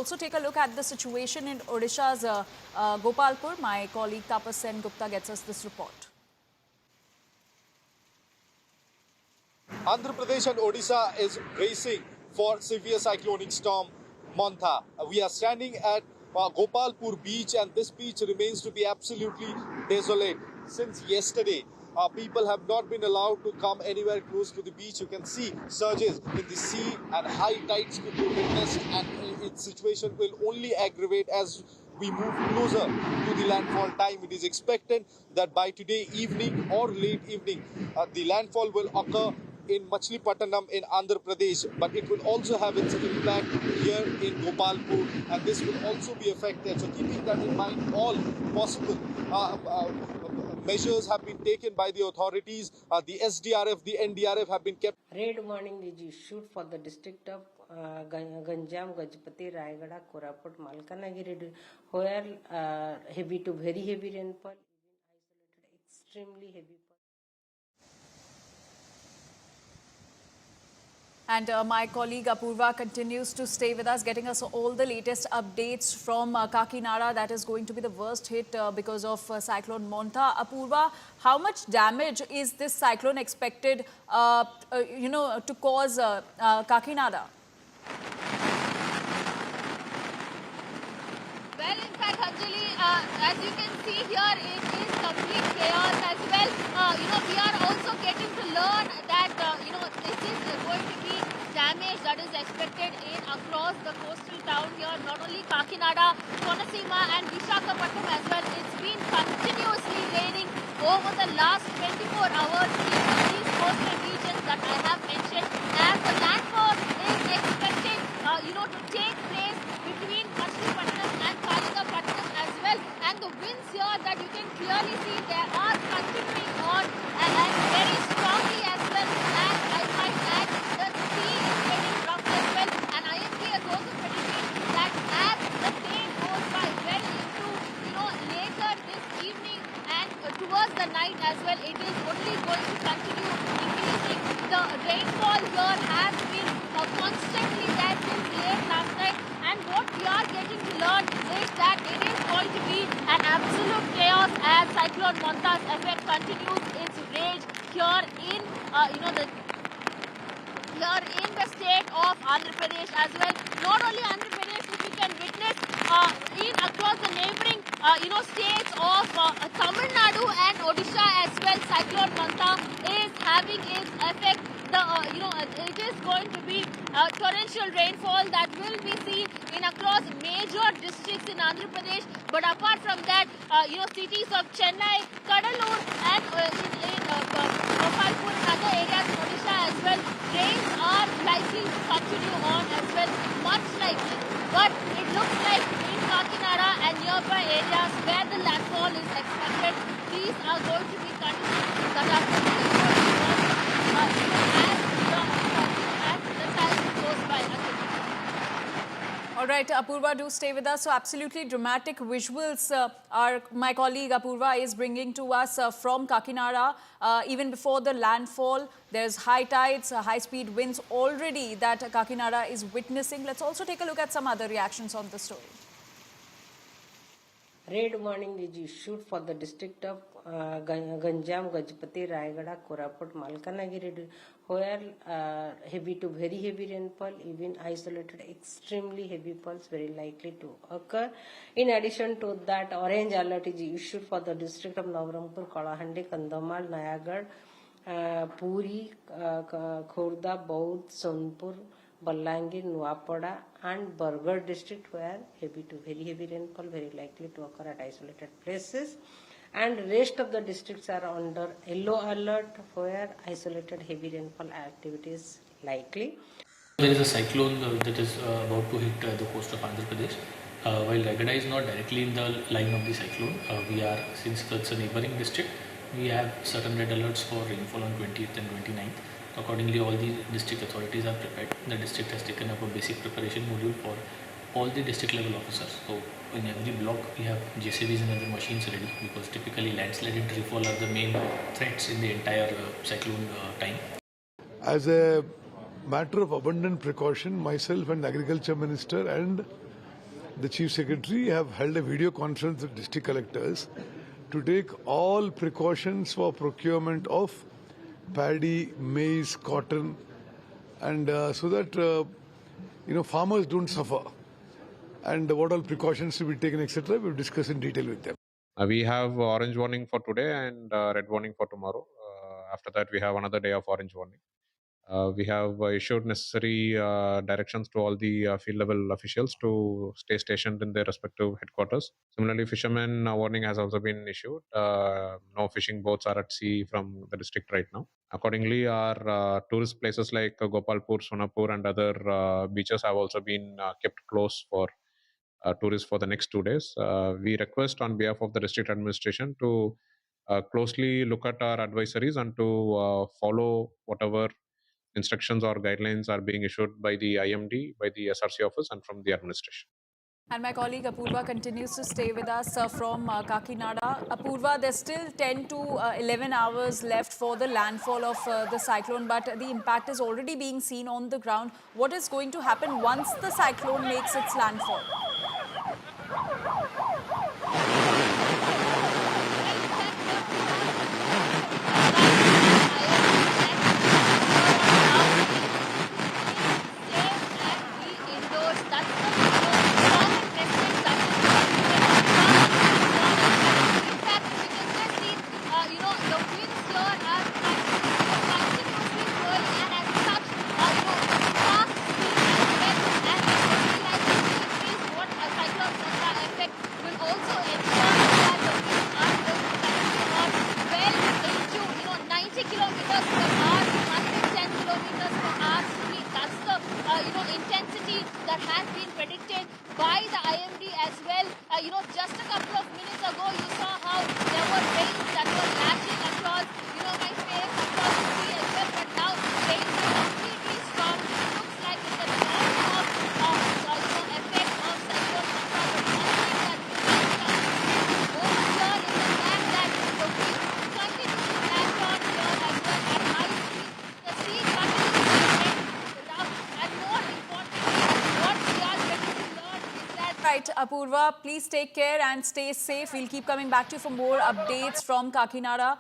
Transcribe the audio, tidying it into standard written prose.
also take a look at the situation in Odisha's Gopalpur. My colleague Tapas Sen Gupta gets us this report. Andhra Pradesh and Odisha is bracing for severe cyclonic storm Montha. We are standing at Gopalpur beach, and this beach remains to be absolutely desolate. Since yesterday, people have not been allowed to come anywhere close to the beach. You can see surges in the sea and high tides could be witnessed, and its situation will only aggravate as we move closer to the landfall time. It is expected that by today evening or late evening, the landfall will occur in Machilipatnam in Andhra Pradesh, but it will also have its impact here in Gopalpur, and this will also be affected. So keeping that in mind, all possible measures have been taken by the authorities. The SDRF, the NDRF have been kept. Red warning is issued for the district of Ganjam, Gajapati, Rayagada, Koraput, Malkanagiri, where heavy to very heavy rainfall, even isolated extremely heavy. And my colleague Apurva continues to stay with us, getting us all the latest updates from Kakinada. That is going to be the worst hit because of Cyclone Montha. Apurva, how much damage is this cyclone expected, to cause Kakinada? Well, in fact, Anjali, as you can see here, it is complete chaos as well. We are also getting to learn that, this is going to be damage that is expected in across the coastal town here, not only Kakinada, Konaseema and Visakhapatnam as well. It's been continuously raining over the last 24 hours in these coastal regions that I have mentioned, and the landfall is expected, to take place between Machilipatnam and Kaligapatnam as well. And the winds here that you can clearly see, they are continuing on and very strongly as well. And I might add, the sea is getting rough as well. And IMD has also predicted that as the day goes by, well into, later this evening and towards the night as well, it is only going to continue increasing. The rainfall here has been constantly there since late last night, and what we are getting to learn is that it is going to be an absolute chaos as Cyclone Montha's effect continues its rage here in the state of Andhra Pradesh as well. Not only Andhra Pradesh, we can witness in across the neighboring states of Tamil Nadu and Odisha as well. Cyclone Montha is having its effect. It is going to be torrential rainfall that will be seen in across major districts in Andhra Pradesh. But apart from that, cities of Chennai, Kadalur and in Gopalpur and other areas in Odisha as well, rains are likely to continue on as well, much likely. But it looks like in Kakinada and nearby areas where the landfall is expected, these are going to be conditions that are as the time goes by. All right, Apurva, do stay with us. So absolutely dramatic visuals my colleague Apurva is bringing to us from Kakinada. Even before the landfall, there's high tides, high-speed winds already that Kakinada is witnessing. Let's also take a look at some other reactions on the story. Red warning is issued for the district of Ganjam, Gajapati, Rayagada, Koraput, Malkanagiri, where heavy to very heavy rainfall, even isolated extremely heavy falls very likely to occur. In addition to that, orange alert is issued for the district of Navarampur, Kalahandi, Kandhamal, Nayagarh, Puri, Khordha, Baud, Sonpur, Balangir, Nuapada and Bargarh district, where heavy to very heavy rainfall very likely to occur at isolated places, and rest of the districts are under yellow alert where isolated heavy rainfall activity is likely. There is a cyclone that is about to hit the coast of Andhra Pradesh. While Rayagada is not directly in the line of the cyclone, since it's a neighboring district, we have certain red alerts for rainfall on 20th and 29th. Accordingly, all the district authorities are prepared. The district has taken up a basic preparation module for all the district level officers. So in every block we have JCBs and other machines ready, because typically landslide and treefall are the main threats in the entire cyclone time. As a matter of abundant precaution, myself and the Agriculture Minister and the Chief Secretary, have held a video conference with district collectors to take all precautions for procurement of paddy, maize, cotton, and so that farmers don't suffer. And what all precautions to be taken, etc. We'll discuss in detail with them. We have orange warning for today and red warning for tomorrow. After that, we have another day of orange warning. We have issued necessary directions to all the field level officials to stay stationed in their respective headquarters. Similarly, fishermen warning has also been issued. No fishing boats are at sea from the district right now. Accordingly, our tourist places like Gopalpur, Sonapur, and other beaches have also been kept closed for tourists for the next 2 days. We request on behalf of the district administration to closely look at our advisories and to follow whatever instructions or guidelines are being issued by the IMD, by the SRC office, and from the administration. And my colleague Apurva continues to stay with us from Kakinada. Apurva, there's still 10 to 11 hours left for the landfall of the cyclone, but the impact is already being seen on the ground. What is going to happen once the cyclone makes its landfall? Intensity that has been predicted by the IMD as well. Just a couple of minutes ago, you saw how there were rains that were lashing across, my face, across the sea as well. But now rains are completely stopped. It looks like it's a non-stop effect of cyclone Manta. But one thing that remains over here is the fact that the wind continues to lash on here as well at high speed. The sea continues to get rough, and more importantly, what we are getting to learn is that Right, Apurva, please take care and stay safe. We'll keep coming back to you for more updates from Kakinada.